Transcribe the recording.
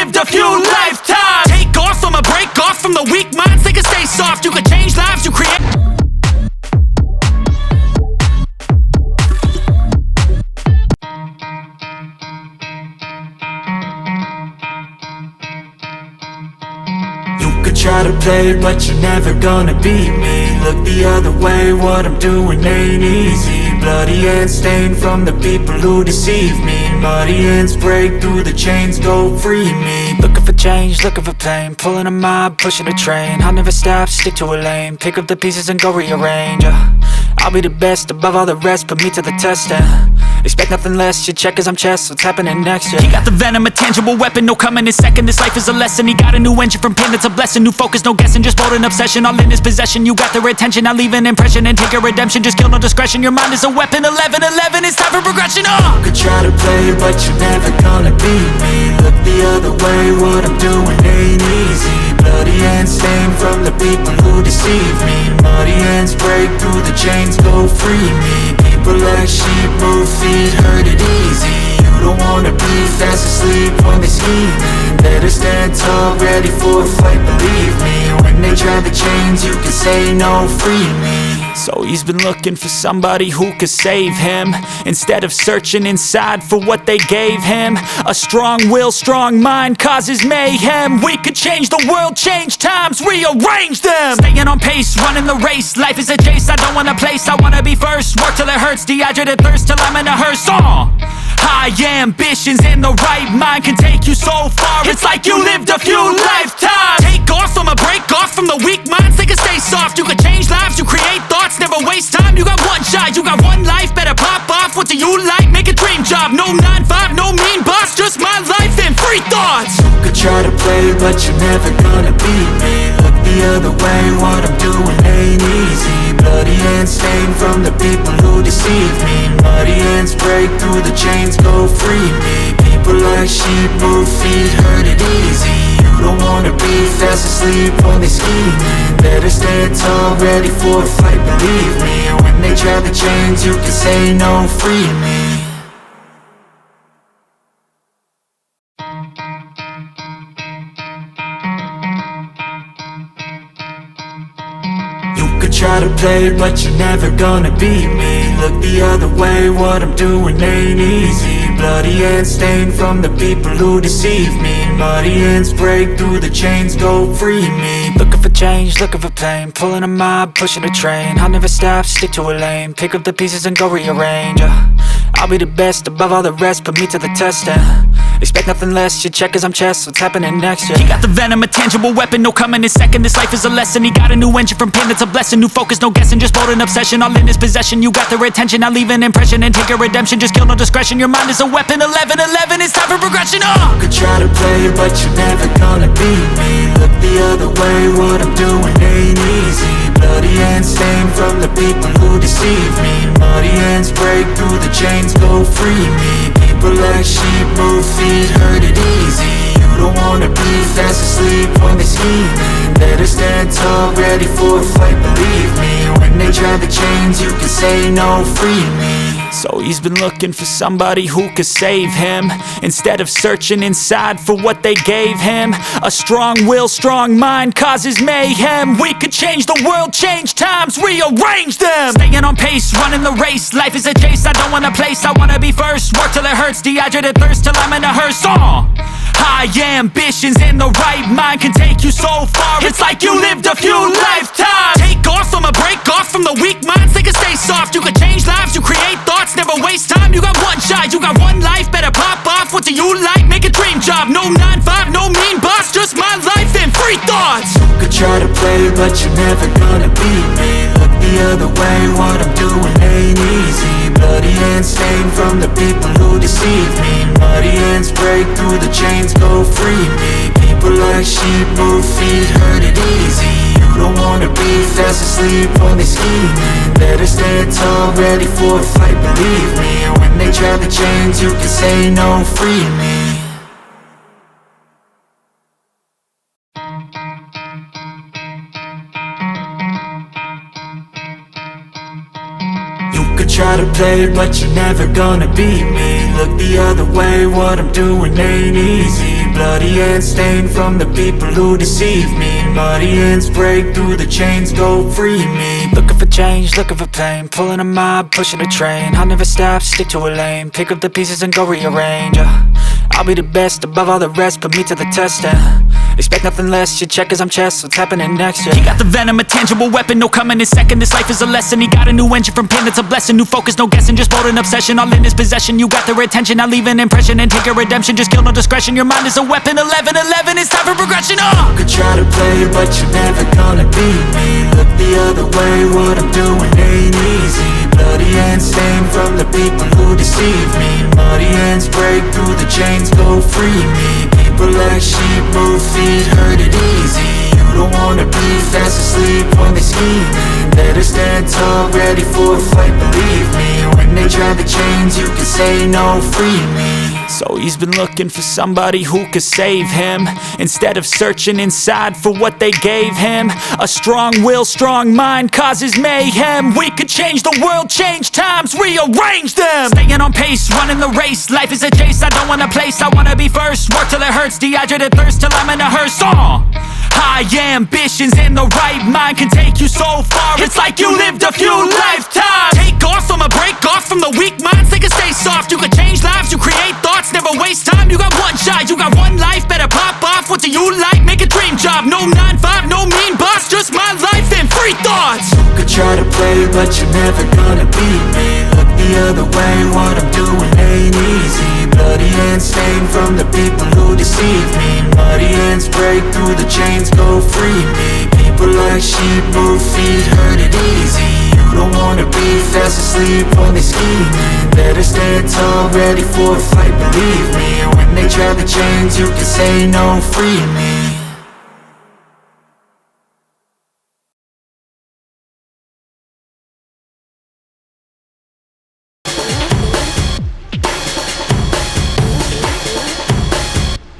lived a few lifetimes. Take off, I'ma break off from the weak minds. They can stay soft, you can change lives, you create. Try to play, but you're never gonna beat me. Look the other way, what I'm doing ain't easy. Bloody hands stained from the people who deceive me. Muddy hands break through the chains, go free me. Looking for change, looking for pain. Pulling a mob, pushing a train. I'll never stop, stick to a lane. Pick up the pieces and go rearrange. I'll be the best above all the rest, put me to the test and expect nothing less. Your check is I'm chess, what's happening next? He got the venom, a tangible weapon, no coming in second. This life is a lesson, he got a new engine from pain, that's a blessing. New focus, no guessing, just bold and obsession. All in his possession, you got their attention. I'll leave an impression and take your redemption. Just kill, no discretion, your mind is a weapon. 11-11, it's time for progression. You could try to play, but you're never gonna beat me. Look the other way, what I'm doing ain't easy. Bloody hands stained from the people who deceive me. Muddy hands break through the chains, go free me. People like sheep, move feet, hurt it easy. You don't wanna be fast asleep when they're scheming. Better stand tall, ready for a fight, believe me. When they try the chains, you can say no, free me. So he's been looking for somebody who could save him, instead of searching inside for what they gave him. A strong will, strong mind causes mayhem. We could change the world, change times, rearrange them. Staying on pace, running the race. Life is a chase, I don't want a place, I wanna be first. Work till it hurts, dehydrated thirst till I'm in a hearse. High ambitions and the right mind can take you so far. It's like you lived a few lifetimes. Take off, I'ma break off from the weak minds. They can stay soft, you can change lives, you create thoughts, never waste time. You got one shot, you got one life, better pop off. What do you like? Make a dream job. No 9-5, no mean boss, just my life and free thoughts. You could try to play, but you're never gonna beat me. Look the other way, what I'm doing ain't easy. Bloody hands stained from the people who deceive me. Muddy hands break through the chains, go free me. People like sheep, move feet, hurt it easy. You don't wanna be fast asleep when they're scheming. Better stand tall, ready for a fight, believe me. When they try the chains, you can say no, free me. Try to play, but you're never gonna beat me. Look the other way, what I'm doing ain't easy. Bloody hands stained from the people who deceive me. Muddy hands break through the chains, go free me. Looking for change, looking for pain. Pulling a mob, pushing a train. I'll never stop, stick to a lane. Pick up the pieces and go rearrange. I'll be the best above all the rest, put me to the test and expect nothing less. Your check is I'm chess, what's happening next? He got the venom, a tangible weapon, no coming in second. This life is a lesson, he got a new engine from pain, that's a blessing. New focus, no guessing, just bold and obsession. All in his possession, you got their attention. I'll leave an impression and take your redemption. Just kill, no discretion, your mind is a weapon. 11-11, it's time for progression. You could try to play, but you're never gonna beat me. Look the other way, what I'm doing ain't easy. Bloody hands stained from the people who deceive me. Muddy hands break through the chains, go free me. People like sheep, move feet, hurt it easy. You don't wanna be fast asleep when they're scheming. Better stand tall, ready for a fight, believe me. When they try the chains, you can say no, free me. So he's been looking for somebody who could save him, instead of searching inside for what they gave him. A strong will, strong mind causes mayhem. We could change the world, change times, rearrange them. Staying on pace, running the race. Life is a chase, I don't want a place, I wanna be first. Work till it hurts, dehydrated thirst till I'm in a hearse. High ambitions and the right mind can take you so far. It's like you lived a few lifetimes. Take off, I'ma break off from the weak minds. They can stay soft, you can change lives, you create thoughts, never waste time. You got one shot, you got one life, better pop off. What do you like? Make a dream job. No 9-5, no mean boss, just my life and free thoughts. You could try to play, but you're never gonna beat me. Look the other way, what I'm doing ain't easy. Bloody hands stained from the people who deceive me. Muddy hands break through the chains, go free me. People like sheep, move feet, hurt it easy. You don't wanna be fast asleep when they're scheming. Better stand tall, ready for a fight, believe me. When they try the chains, you can say no, free me. Try to play, but you're never gonna beat me. Look the other way, what I'm doing ain't easy. Bloody hands stained from the people who deceive me. Muddy hands break through the chains, go free me. Looking for change, looking for pain, pulling a mob, pushing a train. I'll never stop, stick to a lane, pick up the pieces and go rearrange. I'll be the best above all the rest, put me to the test and expect nothing less, your check as I'm chess, what's happening next, yeah. He got the venom, a tangible weapon, no coming in second. This life is a lesson, he got a new engine from pain, it's a blessing. New focus, no guessing, just bold and obsession, all in his possession. You got their attention, I'll leave an impression and take your redemption. Just kill, no discretion, your mind is a weapon. 11-11, it's time for progression, You could try to play, but you're never gonna beat me. Look the other way, what I'm doing ain't easy. Bloody hands stained from the people who deceive me. Muddy hands break through the chains, go free me. People like sheep move feet, hurt it easy. You don't wanna be fast asleep when they scheming. Better stand tall, ready for a fight, believe me. When they try the chains, you can say no, free me. So he's been looking for somebody who could save him, instead of searching inside for what they gave him. A strong will, strong mind causes mayhem. We could change the world, change times, rearrange them. Staying on pace, running the race. Life is a chase, I don't want a place, I wanna be first. Work till it hurts, dehydrated thirst till I'm in a hearse. High ambitions and the right mind can take you so far. It's like you lived a few lifetimes. Take off from a break off from the weak minds, they can stay soft. You can change lives, you create thoughts, never waste time. You got one shot, you got one life, better pop off. What do you like? Make a dream job. No 9-5, no mean boss, just my life and free thoughts. You could try to play, but you're never gonna beat me. Look the other way, what I'm doing ain't easy. Bloody hands stained from the people who deceive me. Muddy hands break through the chains, go free me. People like sheep move feet, hurt it easy. You don't wanna be fast asleep when they scheming. Better stand tall, ready for a fight, believe me. When they try the chains, you can say no, free me.